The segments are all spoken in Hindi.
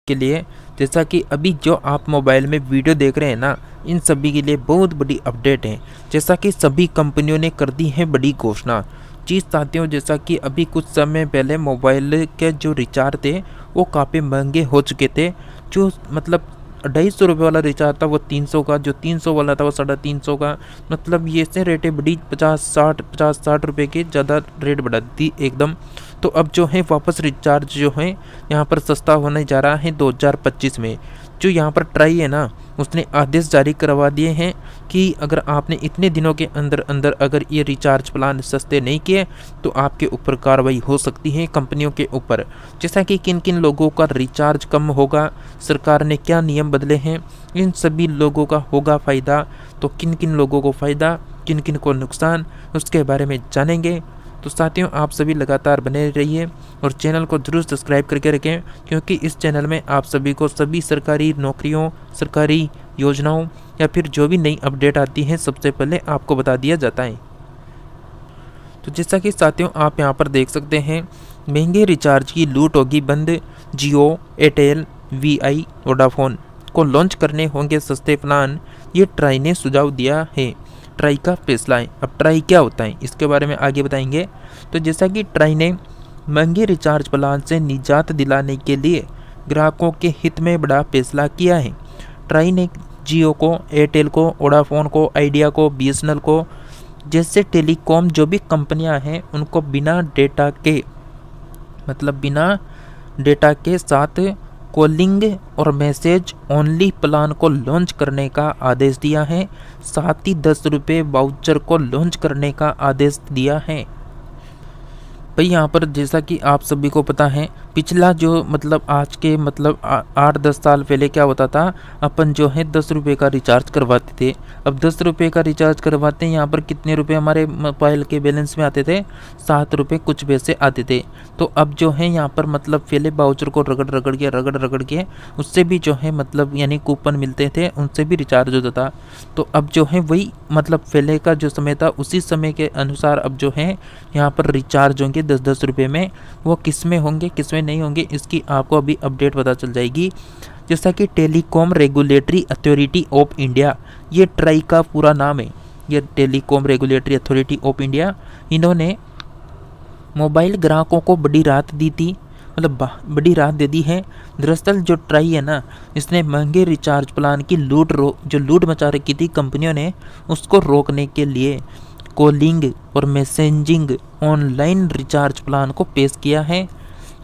के लिए, जैसा कि अभी जो आप मोबाइल में वीडियो देख रहे हैं ना, इन सभी के लिए बहुत बड़ी अपडेट है। जैसा कि सभी कंपनियों ने कर दी है बड़ी घोषणा। जी साथियों, जैसा कि अभी कुछ समय पहले मोबाइल के जो रिचार्ज थे वो काफ़ी महंगे हो चुके थे। जो मतलब 250 रुपये वाला रिचार्ज था वो 300 का, जो 300 वाला था वो 350 का। मतलब ये से रेटें बड़ी 50-60 रुपये के ज़्यादा रेट बढ़ा दी एकदम। तो अब जो है वापस रिचार्ज जो है यहाँ पर सस्ता होने जा रहा है 2025 में। जो यहाँ पर ट्राई है ना, उसने आदेश जारी करवा दिए हैं कि अगर आपने इतने दिनों के अंदर अंदर अगर ये रिचार्ज प्लान सस्ते नहीं किए तो आपके ऊपर कार्रवाई हो सकती है कंपनियों के ऊपर। जैसा कि किन किन लोगों का रिचार्ज कम होगा, सरकार ने क्या नियम बदले हैं, इन सभी लोगों का होगा फ़ायदा। तो किन किन लोगों को फ़ायदा, किन किन को नुकसान, उसके बारे में जानेंगे। तो साथियों, आप सभी लगातार बने रहिए और चैनल को जरूर सब्सक्राइब करके रखें, क्योंकि इस चैनल में आप सभी को सभी सरकारी नौकरियों, सरकारी योजनाओं या फिर जो भी नई अपडेट आती है सबसे पहले आपको बता दिया जाता है। तो जैसा कि साथियों आप यहां पर देख सकते हैं, महंगे रिचार्ज की लूट होगी बंद। जियो, एयरटेल, वीआई, वोडाफोन को लॉन्च करने होंगे सस्ते प्लान, ये ट्राई ने सुझाव दिया है। ट्राई का फैसला है। अब ट्राई क्या होता है इसके बारे में आगे बताएंगे। तो जैसा कि ट्राई ने महंगे रिचार्ज प्लान से निजात दिलाने के लिए ग्राहकों के हित में बड़ा फैसला किया है। ट्राई ने जियो को, एयरटेल को, वोडाफोन को, आइडिया को, बीएसएनएल को जैसे टेलीकॉम जो भी कंपनियां हैं उनको बिना डेटा के साथ कॉलिंग और मैसेज ओनली प्लान को लॉन्च करने का आदेश दिया है। साथ ही 10 रुपये वाउचर को लॉन्च करने का आदेश दिया है। भाई यहाँ पर जैसा कि आप सभी को पता है, पिछला जो मतलब आज के मतलब 8-10 साल पहले क्या होता था, अपन जो है 10 रुपये का रिचार्ज करवाते थे। अब 10 रुपये का रिचार्ज करवाते हैं, यहाँ पर कितने रुपए हमारे मोबाइल के बैलेंस में आते थे, 7 रुपये कुछ पैसे आते थे। तो अब जो है यहाँ पर मतलब पहले बाउचर को रगड़ के उससे भी जो है मतलब यानी कूपन मिलते थे, उनसे भी रिचार्ज होता था। तो अब जो है वही मतलब पहले का जो समय था उसी समय के अनुसार अब जो है यहाँ पर रिचार्ज होंगे 10-10 रुपये में। वो किस में होंगे किस में नहीं होंगे इसकी आपको अभी अपडेट पता चल जाएगी। जैसा कि telecom regulatory authority of India, ये ट्राई का पूरा नाम है, ये telecom regulatory authority of India, इन्होंने मोबाइल ग्राहकों को बड़ी राहत दी थी, मतलब बड़ी राहत दे दी है। दरअसल जो ट्राई है ना, इसने महंगे रिचार्ज प्लान की लूट मचा रखी थी कंपनियों ने, उसको रोकने के लिए कॉलिंग और मैसेजिंग ऑनलाइन रिचार्ज प्लान को पेश किया है।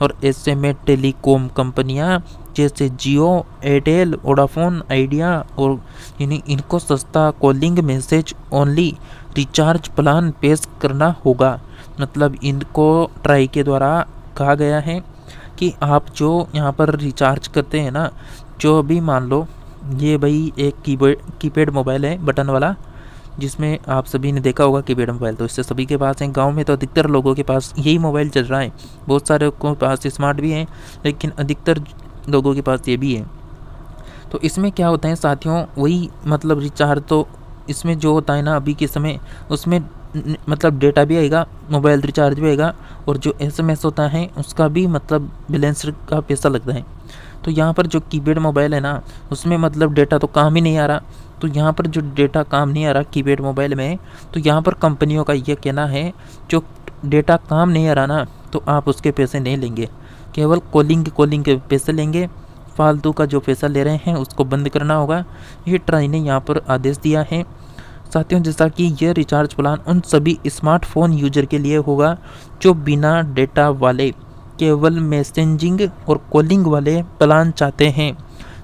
और ऐसे में टेलीकॉम कंपनियां जैसे जियो, एयरटेल, वोडाफोन, आइडिया और इनको सस्ता calling message only recharge plan पेश करना होगा। मतलब इनको ट्राई के द्वारा कहा गया है कि आप जो यहाँ पर रिचार्ज करते हैं ना, जो अभी मान लो ये भाई एक कीपैड मोबाइल है बटन वाला, जिसमें आप सभी ने देखा होगा कीपैड मोबाइल, तो इससे सभी के पास है। गांव में तो अधिकतर लोगों के पास यही मोबाइल चल रहा है, बहुत सारे के पास स्मार्ट भी हैं लेकिन अधिकतर लोगों के पास ये भी है। तो इसमें क्या होता है साथियों, वही मतलब रिचार्ज तो इसमें जो होता है ना अभी के समय, उसमें मतलब डेटा भी आएगा, मोबाइल रिचार्ज भी आएगा, और जो एसएमएस होता है उसका भी मतलब बैलेंस का पैसा लगता है। तो यहाँ पर जो कीपैड मोबाइल है ना, उसमें मतलब डेटा तो काम ही नहीं आ रहा। तो यहाँ पर जो डेटा काम नहीं आ रहा कीपैड मोबाइल में, तो यहाँ पर कंपनियों का ये कहना है जो डेटा काम नहीं आ रहा ना, तो आप उसके पैसे नहीं लेंगे, केवल कॉलिंग के पैसे लेंगे। फालतू का जो पैसा ले रहे हैं उसको बंद करना होगा। ये ट्राई ने यहाँ पर आदेश दिया है। साथियों, जैसा कि यह रिचार्ज प्लान उन सभी स्मार्टफोन यूजर के लिए होगा जो बिना डेटा वाले केवल मैसेजिंग और कॉलिंग वाले प्लान चाहते हैं।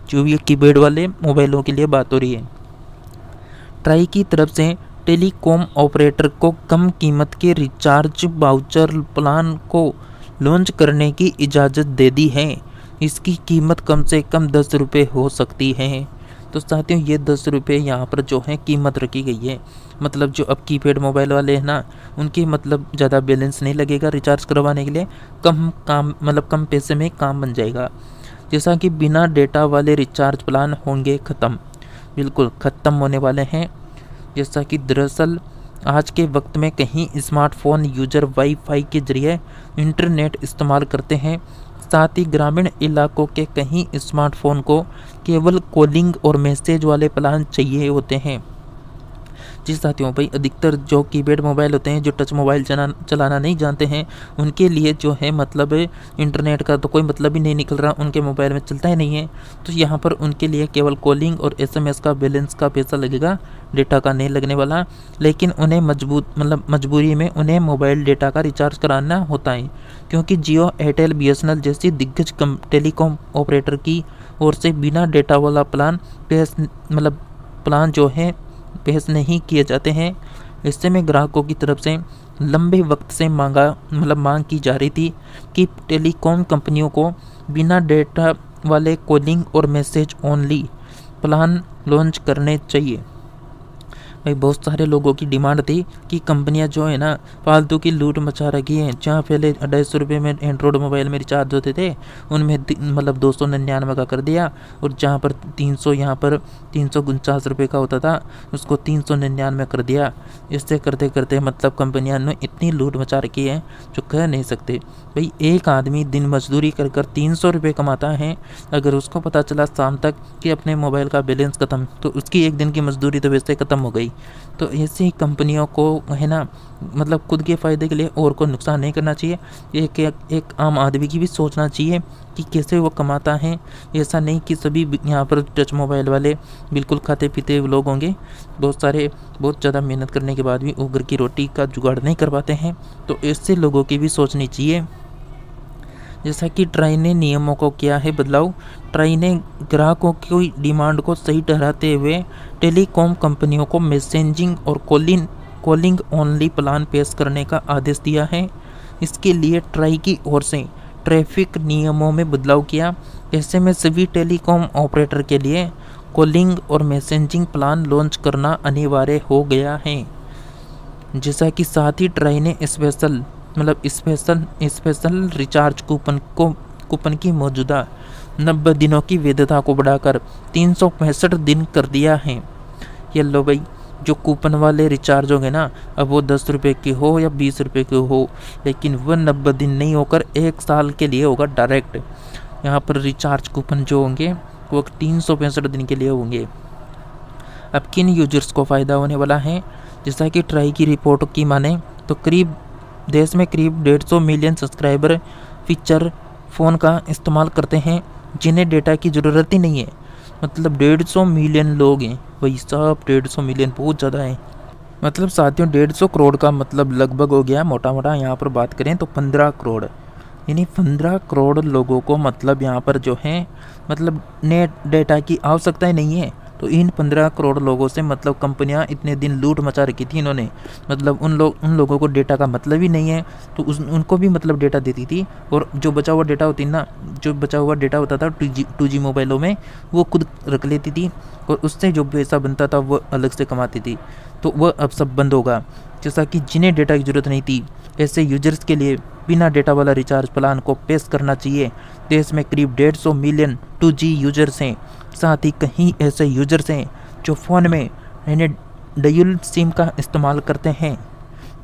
जो ये कीपैड वाले मोबाइलों के लिए बात हो रही है। ट्राई की तरफ से टेलीकॉम ऑपरेटर को कम कीमत के रिचार्ज वाउचर प्लान को लॉन्च करने की इजाज़त दे दी है। इसकी कीमत कम से कम 10 रुपये हो सकती है। तो साथियों, ये 10 रुपये यहाँ पर जो है कीमत रखी गई है। मतलब जो अब कीपैड मोबाइल वाले हैं ना, उनकी मतलब ज़्यादा बैलेंस नहीं लगेगा रिचार्ज करवाने के लिए, कम पैसे में काम बन जाएगा। जैसा कि बिना डेटा वाले रिचार्ज प्लान होंगे ख़त्म, बिल्कुल ख़त्म होने वाले हैं। जैसा कि दरअसल आज के वक्त में कहीं स्मार्टफोन यूजर वाईफाई के जरिए इंटरनेट इस्तेमाल करते हैं, साथ ही ग्रामीण इलाकों के कई स्मार्टफोन को केवल कॉलिंग और मैसेज वाले प्लान चाहिए होते हैं। जी साथियों, भाई अधिकतर जो कीपैड मोबाइल होते हैं, जो टच मोबाइल चलाना नहीं जानते हैं, उनके लिए जो है मतलब इंटरनेट का तो कोई मतलब ही नहीं निकल रहा, उनके मोबाइल में चलता ही नहीं है। तो यहाँ पर उनके लिए केवल कॉलिंग और SMS का बैलेंस का पैसा लगेगा, डेटा का नहीं लगने वाला। लेकिन उन्हें मजबूरी में उन्हें मोबाइल डेटा का रिचार्ज कराना होता है, क्योंकि जियो, एयरटेल, BSNL जैसी दिग्गज टेलीकॉम ऑपरेटर की ओर से बिना डेटा वाला प्लान जो है पेश नहीं किए जाते हैं। इससे में ग्राहकों की तरफ से लंबे वक्त से मांग की जा रही थी कि टेलीकॉम कंपनियों को बिना डेटा वाले कॉलिंग और मैसेज ओनली प्लान लॉन्च करने चाहिए। भाई बहुत सारे लोगों की डिमांड थी कि कंपनियां जो है ना फालतू की लूट मचा रखी हैं। जहाँ पहले 250 रुपये में एंड्रॉयड मोबाइल में रिचार्ज होते थे, उनमें 299 का कर दिया, और जहाँ पर 300 यहाँ पर 349 रुपये का होता था, उसको 399 कर दिया। इससे करते करते कंपनियां ने इतनी लूट मचा रखी है जो कह नहीं सकते। भाई एक आदमी दिन मजदूरी कर 300 रुपये कमाता है, अगर उसको पता चला शाम तक कि अपने मोबाइल का बैलेंस ख़त्म, तो उसकी एक दिन की मजदूरी तो वैसे ख़त्म हो गई। तो ऐसी कंपनियों को है ना खुद के फ़ायदे के लिए और को नुकसान नहीं करना चाहिए। एक आम आदमी की भी सोचना चाहिए कि कैसे वो कमाता है। ऐसा नहीं कि सभी यहाँ पर टच मोबाइल वाले बिल्कुल खाते पीते लोग होंगे। बहुत ज़्यादा मेहनत करने के बाद भी वो घर की रोटी का जुगाड़ नहीं कर पाते हैं। तो ऐसे लोगों की भी सोचनी चाहिए। जैसा कि ट्राई ने नियमों को किया है बदलाव। ट्राई ने ग्राहकों की डिमांड को सही ठहराते हुए टेलीकॉम कंपनियों को मैसेजिंग और कॉलिंग ओनली प्लान पेश करने का आदेश दिया है। इसके लिए ट्राई की ओर से ट्रैफिक नियमों में बदलाव किया। ऐसे में सभी टेलीकॉम ऑपरेटर के लिए कॉलिंग और मैसेजिंग प्लान लॉन्च करना अनिवार्य हो गया है। जैसा कि साथ ही ट्राई ने स्पेशल रिचार्ज कूपन की मौजूदा 90 दिनों की वैधता को बढ़ाकर 365 दिन कर दिया है। ये लो भाई, जो कूपन वाले रिचार्ज होंगे ना, अब वो 10 रुपये के हो या 20 रुपये के हो, लेकिन वह 90 दिन नहीं होकर 1 साल के लिए होगा डायरेक्ट। यहाँ पर रिचार्ज कूपन जो होंगे वो 365 दिन के लिए होंगे। अब किन यूजर्स को फ़ायदा होने वाला है? जैसा कि ट्राई की रिपोर्ट की माने तो देश में करीब 150 मिलियन सब्सक्राइबर फीचर फ़ोन का इस्तेमाल करते हैं, जिन्हें डेटा की ज़रूरत ही नहीं है। 150 मिलियन लोग हैं भाई साहब, 150 मिलियन बहुत ज़्यादा है। साथियों 150 करोड़ का लगभग हो गया मोटा मोटा। यहाँ पर बात करें तो 15 करोड़, यानी 15 करोड़ लोगों को यहाँ पर जो है नेट डेटा की आवश्यकता ही नहीं है। तो इन 15 करोड़ लोगों से कंपनियां इतने दिन लूट मचा रखी थी इन्होंने। उन लोगों को डेटा का मतलब ही नहीं है, तो उनको भी डेटा देती थी। और जो बचा हुआ डेटा होता था 2G मोबाइलों में, वो खुद रख लेती थी, और उससे जो पैसा बनता था वो अलग से कमाती थी। तो वह अब सब बंद होगा। जैसा कि जिन्हें डेटा की ज़रूरत नहीं थी, ऐसे यूजर्स के लिए बिना डेटा वाला रिचार्ज प्लान को पेश करना चाहिए। देश में करीब 150 मिलियन 2G यूजर्स हैं। साथ ही कहीं ऐसे यूजर्स हैं जो फ़ोन में डुअल सिम का इस्तेमाल करते हैं,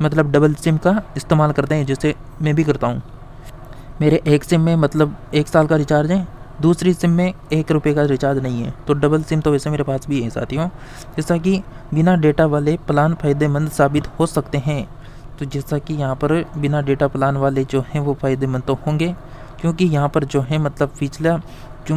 डबल सिम का इस्तेमाल करते हैं, जैसे मैं भी करता हूँ। मेरे एक सिम में 1 साल का रिचार्ज है, दूसरी सिम में 1 रुपये का रिचार्ज नहीं है। तो डबल सिम तो वैसे मेरे पास भी है साथियों। जैसा कि बिना डेटा वाले प्लान फ़ायदेमंद साबित हो सकते हैं। तो जैसा कि यहाँ पर बिना डेटा प्लान वाले जो हैं वो फ़ायदेमंद तो होंगे, क्योंकि यहाँ पर जो है पिछला जो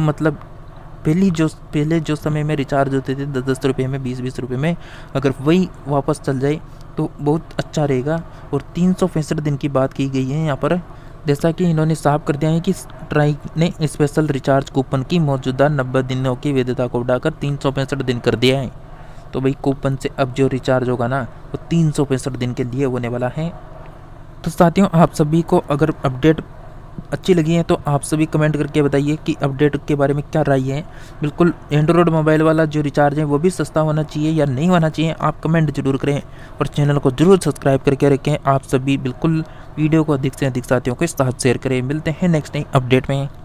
पहले जो समय में रिचार्ज होते थे 10-10 रुपये में, 20-20 रुपये में, अगर वही वापस चल जाए तो बहुत अच्छा रहेगा। और 365 दिन की बात की गई है यहाँ पर। जैसा कि इन्होंने साफ कर दिया है कि ट्राई ने स्पेशल रिचार्ज कूपन की मौजूदा 90 दिनों की वैधता को बढ़ाकर 365 दिन कर दिया है। तो भाई कूपन से अब जो रिचार्ज होगा ना, वो 365 दिन के लिए होने वाला है। तो साथियों, आप सभी को अगर अपडेट अच्छी लगी है तो आप सभी कमेंट करके बताइए कि अपडेट के बारे में क्या राय है। बिल्कुल एंड्रॉयड मोबाइल वाला जो रिचार्ज है वो भी सस्ता होना चाहिए या नहीं होना चाहिए, आप कमेंट जरूर करें, और चैनल को जरूर सब्सक्राइब करके रखें। आप सभी बिल्कुल वीडियो को अधिक से अधिक साथियों के साथ शेयर करें। मिलते हैं नेक्स्ट नई अपडेट में।